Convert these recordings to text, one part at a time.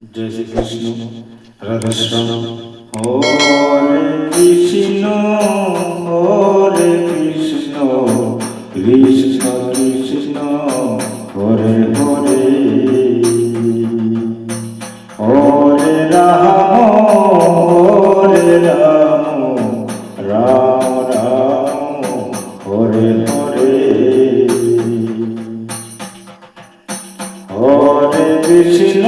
Jai Shri Krishna Radhe Shyam Hare Krishna Krishna Krishna Hare Hare Hare Ram Ram Ram Hare Hare Hare Krishna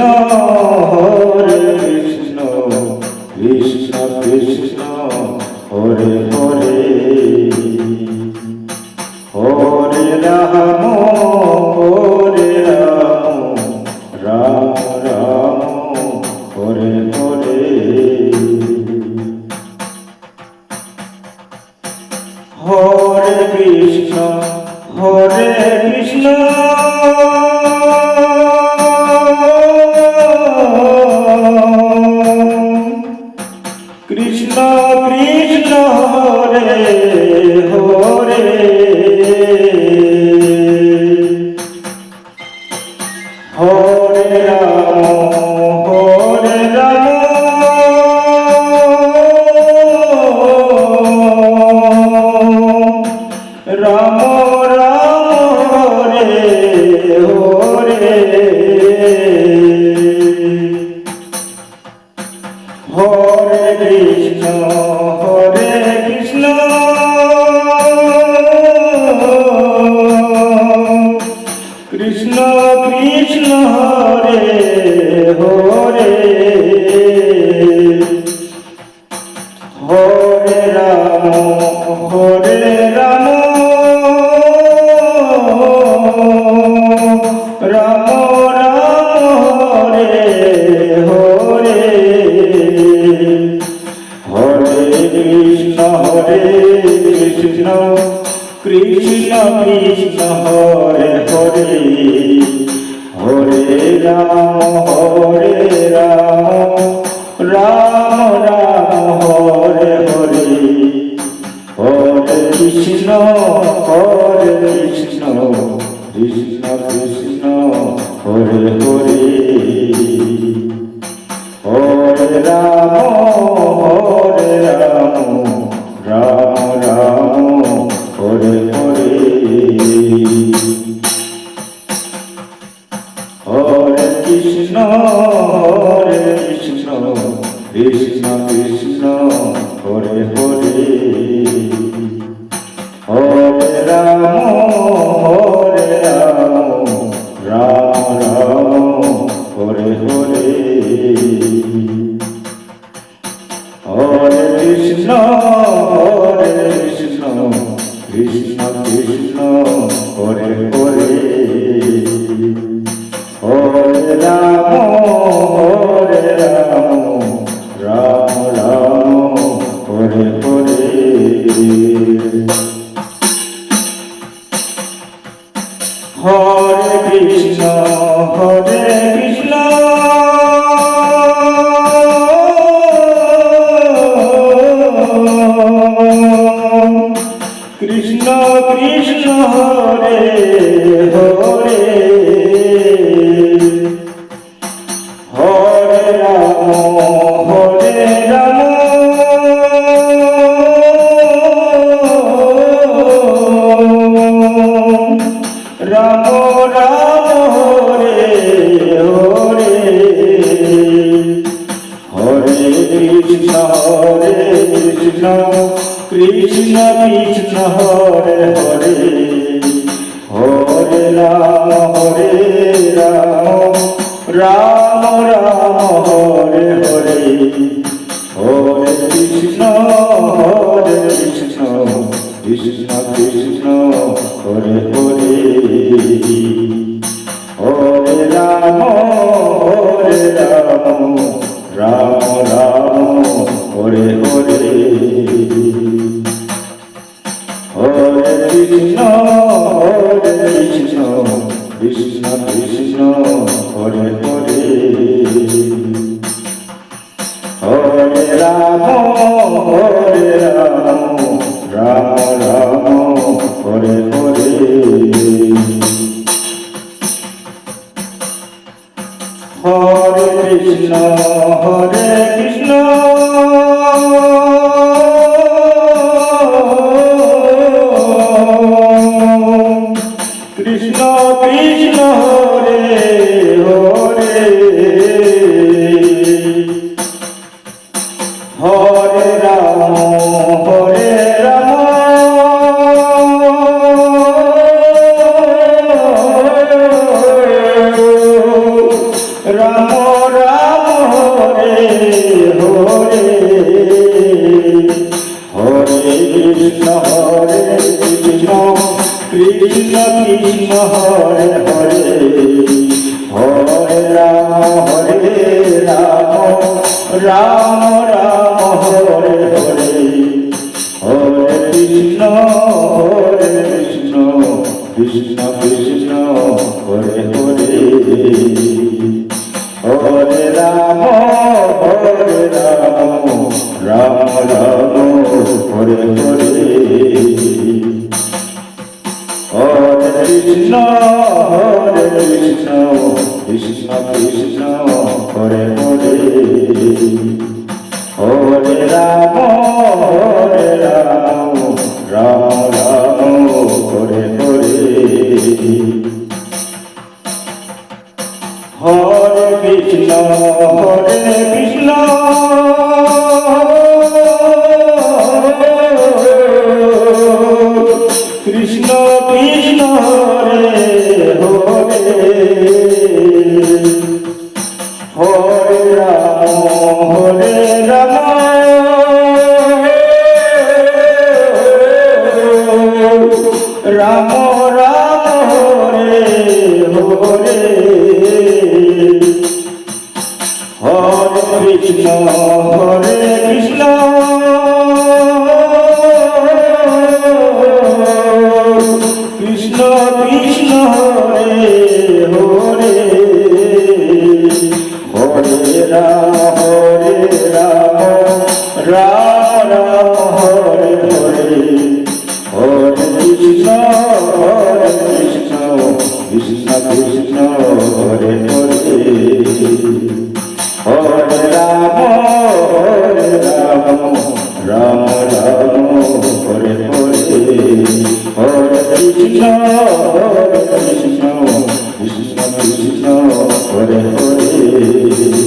Krishna Krishna Hare Hare Hare Ram Ram Ram Hare Hare Hare Krishna Krishna Krishna Hare Hare Hare Ram Ram Ram Hare Hare Hare Krishna Krishna Krishna Hare Hare Hare Ram Ram Ram Hare Hare Hare Krishna Krishna Krishna Hare Hare Hare Ram Ram Ram Hare Hare Hare Krishna Krishna Krishna Hare Hare Hare Ram Ram Ram Hare Hare Hare Krishna Krishna Krishna Hare Hare Hare Ram Ram Ram Hare Hare Hare Krishna Krishna Krishna Hare Hare Hare Ram Ram Ram Hare Hare Hare Krishna Krishna Krishna Hare Hare Hare Ram Ram Ram Hare Hare Hare Krishna Krishna Krishna Hare Hare Hare Ram Ram Ram Hare Hare Hare Krishna Krishna Krishna Hare Hare Hare Ram Ram Ram Hare Hare Hare Krishna Krishna Krishna Hare Hare Hare Ram Ram Ram Hare Hare Krishna Hare Krishna Krishna Krishna Hare Hare Hare Ram Ram Ram Hare Hare Hare Krishna Krishna Krishna Hare Hare Hare Ram Ram Ram Hare Hare Hare Krishna Krishna Krishna Hare Hare Hare Ram Ram Ram Hare Hare Hare Krishna Krishna Krishna Hare Hare Hare Ram Ram Ram Hare Hare Hare Krishna Krishna Krishna Hare Hare Hare Ram Ram Ram Hare Hare Hare Krishna Krishna Krishna Krishna Hare Hare Hare Ram Ram Ram Hare Hare Hare Krishna Krishna Krishna Hare Hare Hare Ram Ram Ram Hare Hare Hare Krishna Krishna Krishna Hare Hare